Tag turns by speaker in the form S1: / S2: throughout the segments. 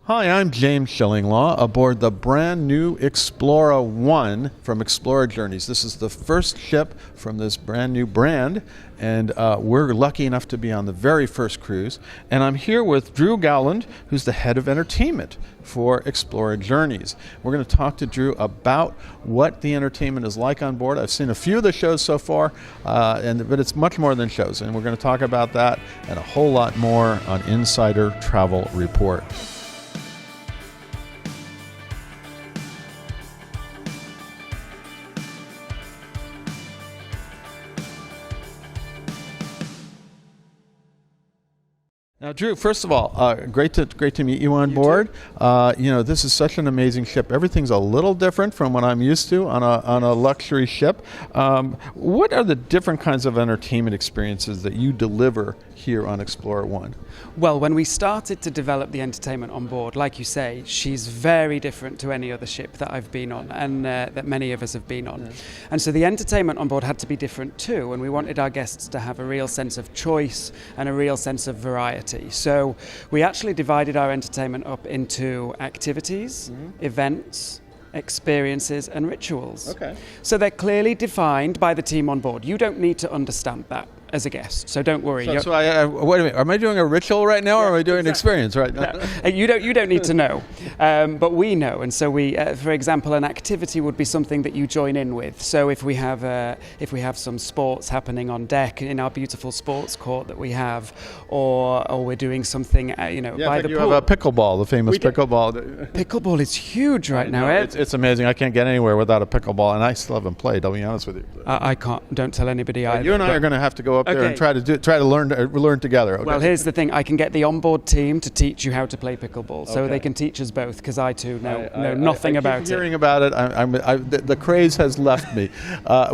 S1: Hi, I'm James Schillinglaw aboard the brand new Explora 1 from Explora Journeys. This is the first ship from this brand new brand, and we're lucky enough to be on the very first cruise. And I'm here with Drew Gowland, who's the head of entertainment for Explora Journeys. We're going to talk to Drew about what the entertainment is like on board. I've seen a few of the shows so far, but it's much more than shows, and we're going to talk about that and a whole lot more on Insider Travel Report. Now, Drew, first of all, great to meet you on board. This is such an amazing ship. Everything's a little different from what I'm used to on a luxury ship. What are the different kinds of entertainment experiences that you deliver here on Explora 1?
S2: Well, when we started to develop the entertainment on board, like you say, she's very different to any other ship that I've been on and that many of us have been on. Yeah. And so the entertainment on board had to be different too, and we wanted our guests to have a real sense of choice and a real sense of variety. So we actually divided our entertainment up into activities, events, experiences and rituals.
S1: Okay.
S2: So they're clearly defined by the team on board. You don't need to understand that as a guest, so don't worry.
S1: So wait a minute, am I doing a ritual right now, or am I doing an experience right now?
S2: No, you don't need to know, but we know, and so we, for example, an activity would be something that you join in with. So if we have some sports happening on deck in our beautiful sports court that we have, or we're doing something, by the pool.
S1: You have a pickleball, the famous pickleball.
S2: Pickleball is huge right now, Ed.
S1: It's amazing. I can't get anywhere without a pickleball, and I still haven't played. I'll be honest with you.
S2: I can't. Don't tell anybody either.
S1: You and I are going to have to go up there and try to learn together. Okay?
S2: Well, here's the thing: I can get the onboard team to teach you how to play pickleball, so they can teach us both. Because I too know nothing about it.
S1: Hearing about it, the craze has left me.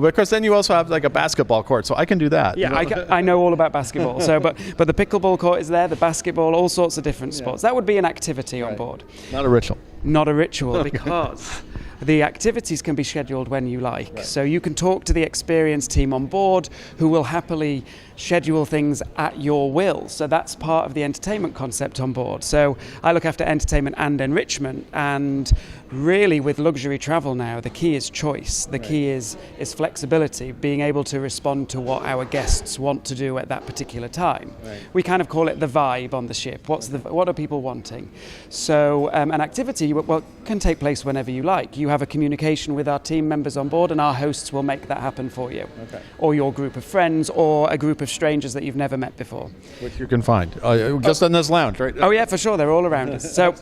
S1: Because then you also have like a basketball court, so I can do that.
S2: Yeah, I know all about basketball. So, but the pickleball court is there, the basketball, all sorts of different sports. That would be an activity on board.
S1: Not a ritual.
S2: Not a ritual, because the activities can be scheduled when you like. Right. So you can talk to the experienced team on board who will happily schedule things at your will. So that's part of the entertainment concept on board. So I look after entertainment and enrichment, and really with luxury travel now, the key is choice. The key is flexibility, being able to respond to what our guests want to do at that particular time. Right. We kind of call it the vibe on the ship. What are people wanting? So an activity can take place whenever you like. You have a communication with our team members on board, and our hosts will make that happen for you. Okay. Or your group of friends, or a group of strangers that you've never met before.
S1: Which you can find just in this lounge, right?
S2: Oh yeah, for sure. They're all around us. So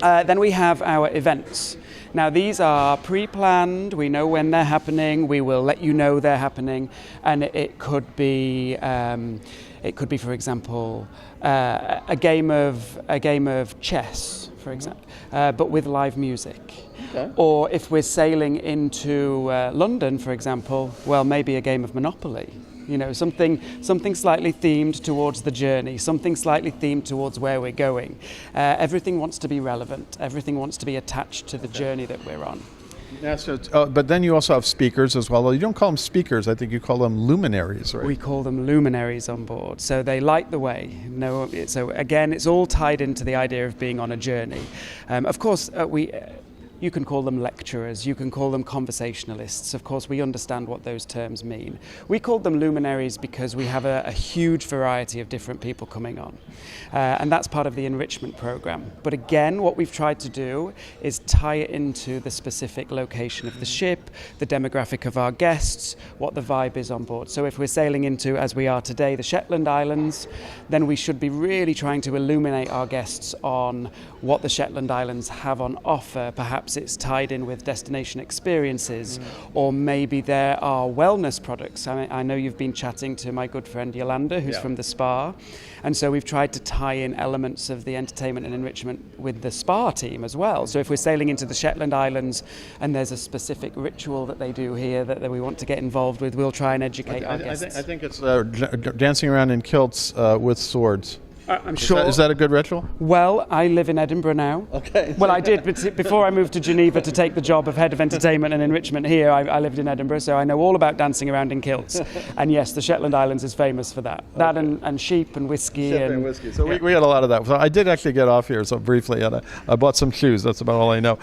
S2: then we have our events. Now these are pre-planned. We know when they're happening. We will let you know they're happening, and it could be, for example, a game of chess, for example, but with live music. Okay. Or if we're sailing into London, for example, well, maybe a game of Monopoly. Something slightly themed towards the journey, something slightly themed towards where we're going. Everything wants to be relevant. Everything wants to be attached to the journey that we're on.
S1: Yeah, but then you also have speakers as well. You don't call them speakers. I think you call them luminaries, right?
S2: We call them luminaries on board. So they light the way. So again, it's all tied into the idea of being on a journey. Of course, you can call them lecturers, you can call them conversationalists. Of course, we understand what those terms mean. We call them luminaries because we have a huge variety of different people coming on. And that's part of the enrichment program. But again, what we've tried to do is tie it into the specific location of the ship, the demographic of our guests, what the vibe is on board. So if we're sailing into, as we are today, the Shetland Islands, then we should be really trying to illuminate our guests on what the Shetland Islands have on offer. Perhaps it's tied in with destination experiences, or maybe there are wellness products. I know you've been chatting to my good friend Yolanda, who's from the spa, and so we've tried to tie in elements of the entertainment and enrichment with the spa team as well. So if we're sailing into the Shetland Islands and there's a specific ritual that they do here that we want to get involved with, we'll try and educate our guests.
S1: I think it's dancing around in kilts with swords.
S2: I'm sure.
S1: Is that a good ritual?
S2: Well, I live in Edinburgh now.
S1: Okay.
S2: Well, I did, but before I moved to Geneva to take the job of head of entertainment and enrichment here, I lived in Edinburgh, so I know all about dancing around in kilts. And yes, the Shetland Islands is famous for that. That and sheep and whiskey.
S1: So we had a lot of that. So I did actually get off here, so briefly, and I bought some shoes. That's about all I know.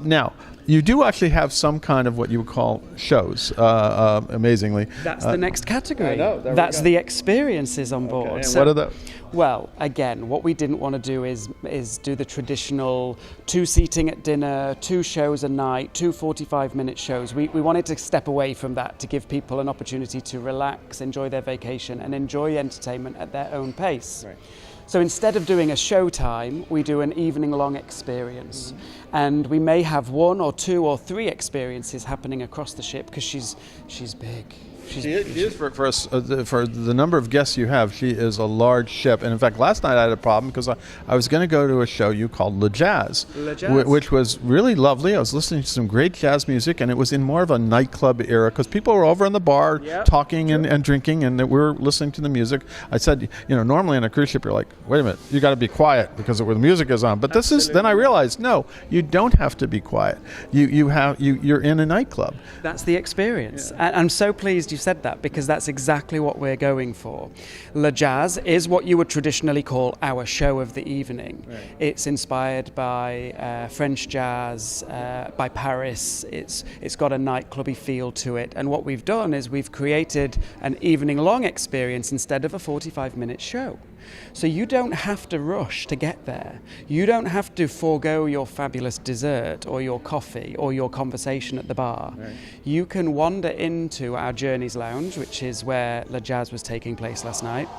S1: Now, you do actually have some kind of what you would call shows, amazingly.
S2: That's the next category.
S1: I know,
S2: That's the experiences on board.
S1: And
S2: So,
S1: what are those?
S2: well, again, what we didn't want to do is do the traditional 2 seating at dinner, 2 shows a night, 2 45-minute shows. We wanted to step away from that to give people an opportunity to relax, enjoy their vacation, and enjoy entertainment at their own pace. Right. So instead of doing a showtime, we do an evening-long experience. And we may have 1 or 2 or 3 experiences happening across the ship because she's big.
S1: She is for us, for the number of guests you have, she is a large ship. And in fact, last night I had a problem because I was going to go to a show you called Le Jazz, which was really lovely. I was listening to some great jazz music, and it was in more of a nightclub era because people were over in the bar talking and drinking, and we were listening to the music. I said, normally on a cruise ship, you're like, wait a minute, you got to be quiet because the music is on. But then I realized, no, you don't have to be quiet. You're in a nightclub.
S2: That's the experience. And I'm so pleased you said that because that's exactly what we're going for. Le Jazz is what you would traditionally call our show of the evening. Right. It's inspired by French jazz, by Paris. It's got a nightclubby feel to it. And what we've done is we've created an evening-long experience instead of a 45-minute show. So you don't have to rush to get there. You don't have to forego your fabulous dessert or your coffee or your conversation at the bar. Right. You can wander into our Journeys Lounge, which is where Le Jazz was taking place last night,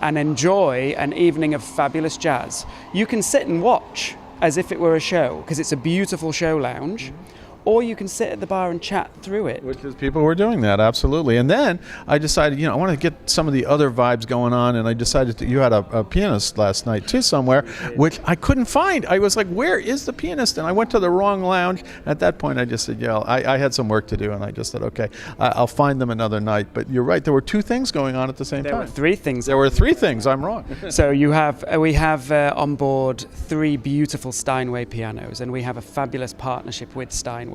S2: and enjoy an evening of fabulous jazz. You can sit and watch as if it were a show, because it's a beautiful show lounge. Mm-hmm. Or you can sit at the bar and chat through it.
S1: Which is, people were doing that, absolutely. And then I decided, I want to get some of the other vibes going on, and I decided you had a pianist last night too somewhere, which I couldn't find. I was like, where is the pianist? And I went to the wrong lounge. At that point, I just said, I had some work to do, and I just said, okay, I'll find them another night. But you're right, there were 2 things going on at the same time.
S2: There were 3 things.
S1: There were 3 things, I'm wrong.
S2: So we have on board 3 beautiful Steinway pianos, and we have a fabulous partnership with Steinway.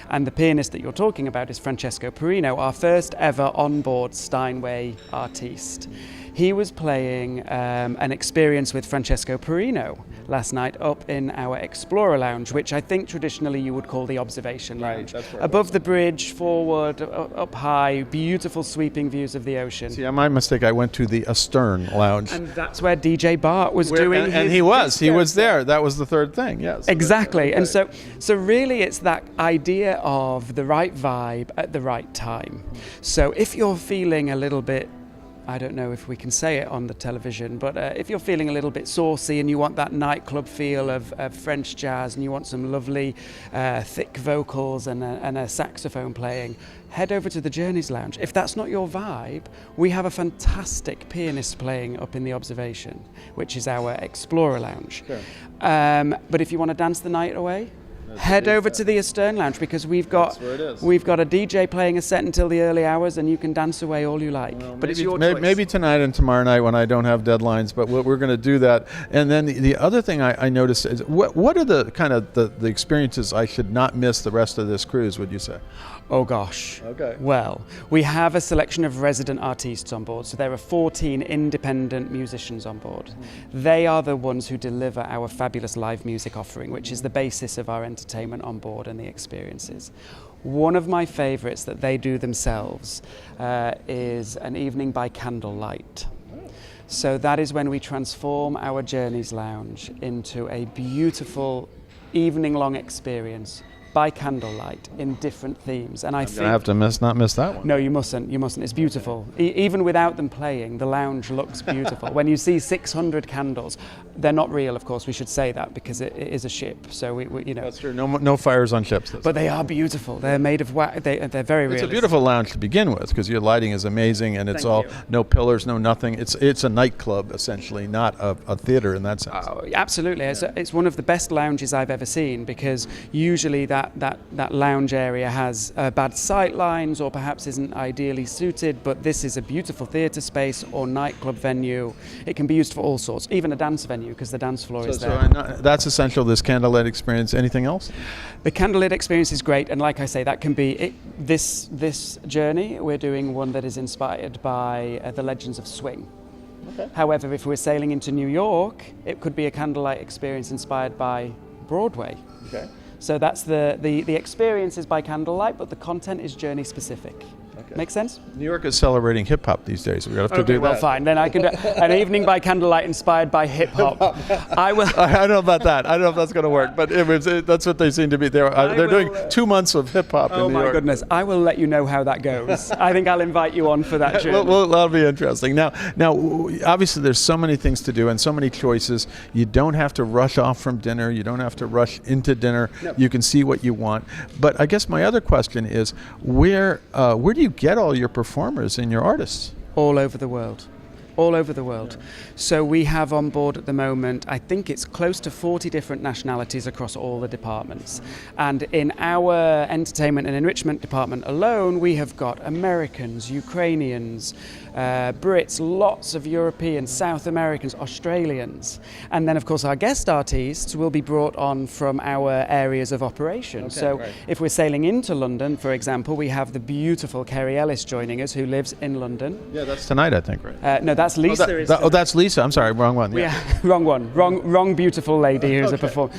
S2: And the pianist that you're talking about is Francesco Perino, our first ever on-board Steinway artiste. He was playing an experience with Francesco Perino last night up in our Explora lounge, which I think traditionally you would call the observation lounge. Right, above the bridge, forward, up high, beautiful sweeping views of the ocean.
S1: See, my mistake, I went to the Astern lounge.
S2: And that's where DJ Bart was doing
S1: and he was there. That was the 3rd thing, yes.
S2: Exactly. And so really it's that idea of the right vibe at the right time. So if you're feeling a little bit, I don't know if we can say it on the television, but if you're feeling a little bit saucy and you want that nightclub feel of French jazz and you want some lovely thick vocals and a saxophone playing, head over to the Journeys Lounge. If that's not your vibe, we have a fantastic pianist playing up in the observation, which is our Explorer lounge. Sure. But if you want to dance the night away, head over to the Astern Lounge, because we've got a DJ playing a set until the early hours, and you can dance away all you like.
S1: Well,
S2: but it's your choice.
S1: Maybe tonight and tomorrow night when I don't have deadlines, but we're going to do that. And then the other thing I noticed is what are the kind of the experiences I should not miss the rest of this cruise, would you say?
S2: Oh gosh.
S1: Okay.
S2: Well, we have a selection of resident artistes on board, so there are 14 independent musicians on board. They are the ones who deliver our fabulous live music offering, which is the basis of our entertainment on board and the experiences. One of my favorites that they do themselves is an evening by candlelight. So that is when we transform our Journeys Lounge into a beautiful evening-long experience by candlelight in different themes. And I think
S1: I have to not miss that one.
S2: No, you mustn't. It's beautiful. Even without them playing, the lounge looks beautiful. When you see 600 candles, they're not real, of course. We should say that because it is a ship. So we
S1: That's true. No fires on ships.
S2: But they are beautiful. They're made of wax. They're very real.
S1: It's a beautiful lounge to begin with because your lighting is amazing, and it's no pillars, no nothing. It's a nightclub essentially, not a theater in that sense.
S2: Oh, absolutely. Yeah. It's one of the best lounges I've ever seen, because usually that that lounge area has bad sight lines or perhaps isn't ideally suited, but this is a beautiful theatre space or nightclub venue. It can be used for all sorts, even a dance venue, because the dance floor is there.
S1: So that's essential, this candlelight experience. Anything else?
S2: The candlelit experience is great, and like I say, that can be this journey. We're doing one that is inspired by the legends of swing.
S1: Okay.
S2: However, if we're sailing into New York, it could be a candlelight experience inspired by Broadway.
S1: Okay.
S2: So that's the experience is by candlelight, but the content is journey specific.
S1: Okay.
S2: Make sense?
S1: New York is celebrating hip hop these days. We have to do that.
S2: Well, fine. Then I can do an evening by candlelight inspired by hip hop. I will.
S1: I don't know about that. I don't know if that's going to work, but that's what they seem to be. They're doing 2 months of hip hop in New York.
S2: Oh my goodness! I will let you know how that goes. I think I'll invite you on for that journey.
S1: Well, that'll be interesting. Now, obviously, there's so many things to do and so many choices. You don't have to rush off from dinner. You don't have to rush into dinner.
S2: No.
S1: You can see what you want. But I guess my other question is, where do you get all your performers and your artists?
S2: All over the world. All over the world. So we have on board at the moment, I think it's close to 40 different nationalities across all the departments. And in our entertainment and enrichment department alone, we have got Americans, Ukrainians, Brits, lots of Europeans, South Americans, Australians. And then, of course, our guest artists will be brought on from our areas of operation.
S1: Okay,
S2: so
S1: right.
S2: if we're sailing into London, for example, we have the beautiful Kerry Ellis joining us, who lives in London.
S1: Yeah, that's tonight, I think, right?
S2: No, that's Lisa.
S1: That's Lisa. I'm sorry, wrong one.
S2: Yeah, wrong one. Wrong beautiful lady who's a performer.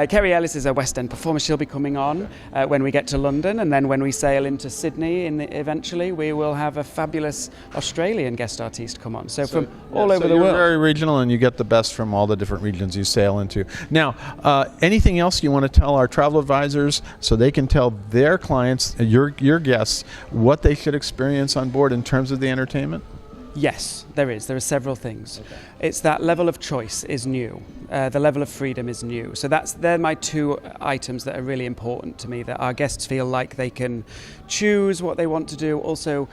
S2: Kerry Ellis is a West End performer. She'll be coming on when we get to London, and then when we sail into Sydney, eventually we will have a fabulous Australian guest artist come on. So from all over the
S1: you're
S2: world.
S1: Very regional, and you get the best from all the different regions you sail into. Now, anything else you want to tell our travel advisors so they can tell their clients, your guests, what they should experience on board in terms of the entertainment?
S2: Yes, there is. There are several things.
S1: Okay.
S2: It's that level of choice is new. The level of freedom is new. So they're my two items that are really important to me, that our guests feel like they can choose what they want to do, also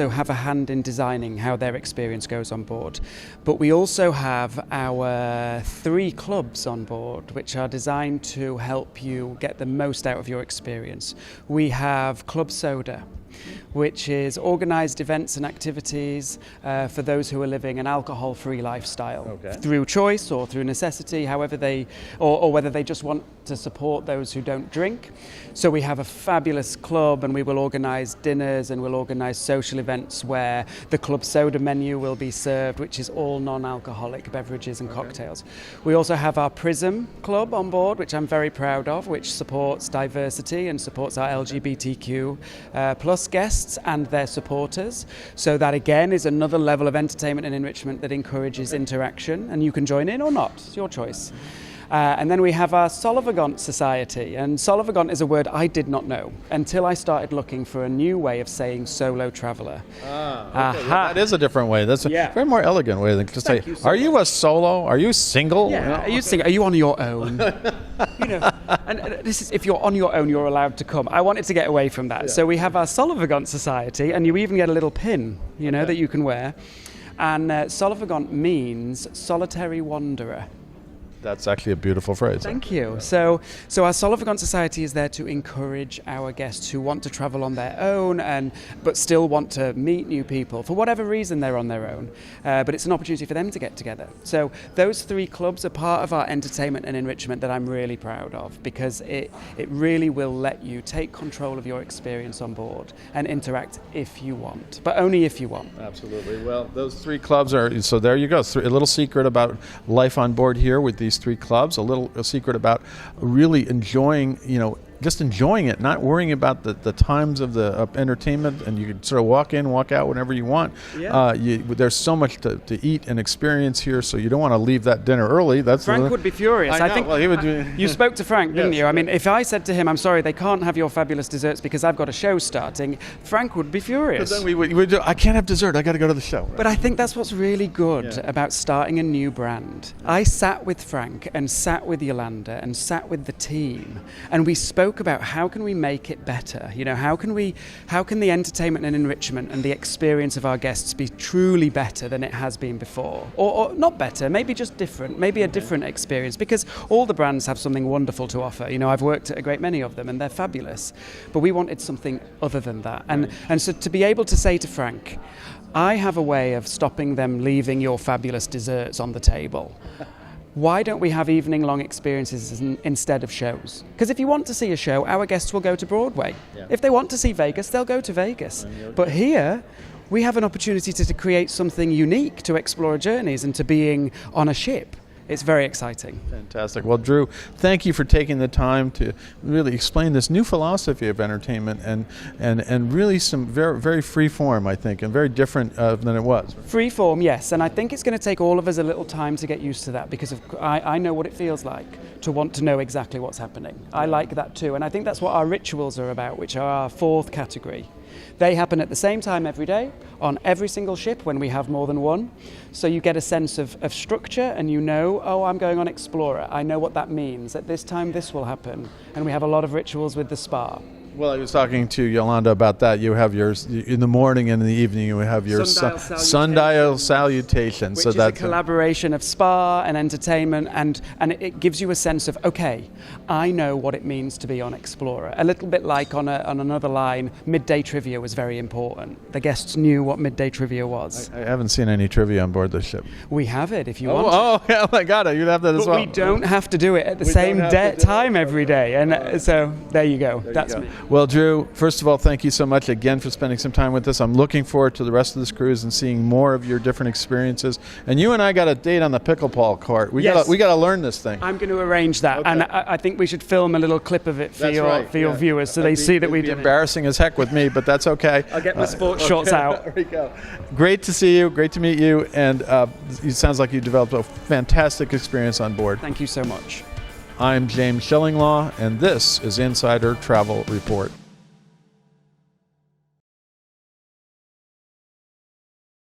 S2: have a hand in designing how their experience goes on board. But we also have our 3 clubs on board, which are designed to help you get the most out of your experience. We have Club Soda, which is organised events and activities for those who are living an alcohol-free lifestyle, through choice or through necessity, however or whether they just want to support those who don't drink. So we have a fabulous club, and we will organise dinners and we'll organise social events where the Club Soda menu will be served, which is all non-alcoholic beverages and cocktails. We also have our Prism Club on board, which I'm very proud of, which supports diversity and supports our LGBTQ plus guests and their supporters. So that again is another level of entertainment and enrichment that encourages interaction, and you can join in or not, it's your choice. And then we have our Solivagant Society, and Solivagant is a word I did not know until I started looking for a new way of saying solo traveller.
S1: Okay. Yeah, that is a different way. That's a very more elegant way than to say,
S2: are
S1: you a solo? Are you single?
S2: Yeah. Are you single? Are you on your own? And this is, if you're on your own, you're allowed to come. I wanted to get away from that. Yeah. So we have our Solivagant Society, and you even get a little pin, that you can wear. And Solivagant means solitary wanderer.
S1: That's actually a beautiful phrase.
S2: Thank you. So our Solivagant Society is there to encourage our guests who want to travel on their own but still want to meet new people. For whatever reason, they're on their own. But it's an opportunity for them to get together. So those 3 clubs are part of our entertainment and enrichment that I'm really proud of, because it really will let you take control of your experience on board and interact if you want, but only if you want.
S1: Absolutely. Well, those 3 clubs so there you go. A little secret about life on board here with these 3 clubs, a secret about really enjoying, just enjoying it, not worrying about the times of the entertainment, and you can sort of walk in, walk out whenever you want. Yeah. There's so much to eat and experience here, so you don't want to leave that dinner early.
S2: Frank would be furious.
S1: I think. Well, he would
S2: you spoke to Frank, didn't you? I mean, if I said to him, I'm sorry, they can't have your fabulous desserts because I've got a show starting, Frank would be furious.
S1: But then we would do, I can't have dessert, I got to go to the show. Right?
S2: But I think that's what's really good about starting a new brand. I sat with Frank and sat with Yolanda and sat with the team, and we spoke spoke about how can we make it better? You know, how can the entertainment and enrichment and the experience of our guests be truly better than it has been before? Or not better, maybe just different, maybe a different experience, because all the brands have something wonderful to offer. You know, I've worked at a great many of them and they're fabulous, but we wanted something other than that. And so to be able to say to Frank, I have a way of stopping them leaving your fabulous desserts on the table. Why don't we have evening-long experiences instead of shows? Because if you want to see a show, our guests will go to Broadway. Yeah. If they want to see Vegas, they'll go to Vegas. But here, we have an opportunity to create something unique to Explora Journeys and to being on a ship. It's very exciting.
S1: Fantastic. Well, Drew, thank you for taking the time to really explain this new philosophy of entertainment and really some very, very free form, I think, and very different than it was.
S2: Free form, yes. And I think it's going to take all of us a little time to get used to that, because I know what it feels like to want to know exactly what's happening. I like that too. And I think that's what our rituals are about, which are our fourth category. They happen at the same time every day on every single ship when we have more than one. So you get a sense of structure, and you know, oh, I'm going on Explora. I know what that means. At this time, this will happen. And we have a lot of rituals with the spa.
S1: Well, I was talking to Yolanda about that. You have yours in the morning and in the evening. You have your sundial salutation.
S2: Which is a collaboration of spa and entertainment, and it gives you a sense of, okay, I know what it means to be on Explora. A little bit like on another line, midday trivia was very important. The guests knew what midday trivia was.
S1: I haven't seen any trivia on board this ship.
S2: We have it if you want.
S1: Oh, yeah, I got it. You'd have that as well.
S2: But we don't have to do it at the same time every day. And so there you go. That's me.
S1: Well, Drew, first of all, thank you so much again for spending some time with us. I'm looking forward to the rest of this cruise and seeing more of your different experiences. And you and I got a date on the pickleball court. We got to learn this thing.
S2: I'm going to arrange that, okay. And I think we should film a little clip of it for your viewers, so they see that we did it.
S1: Embarrassing as heck with me, but that's okay.
S2: I'll get my sports shorts out.
S1: There we go. Great to see you. Great to meet you. And it sounds like you developed a fantastic experience on board.
S2: Thank you so much.
S1: I'm James Shillinglaw, and this is Insider Travel Report.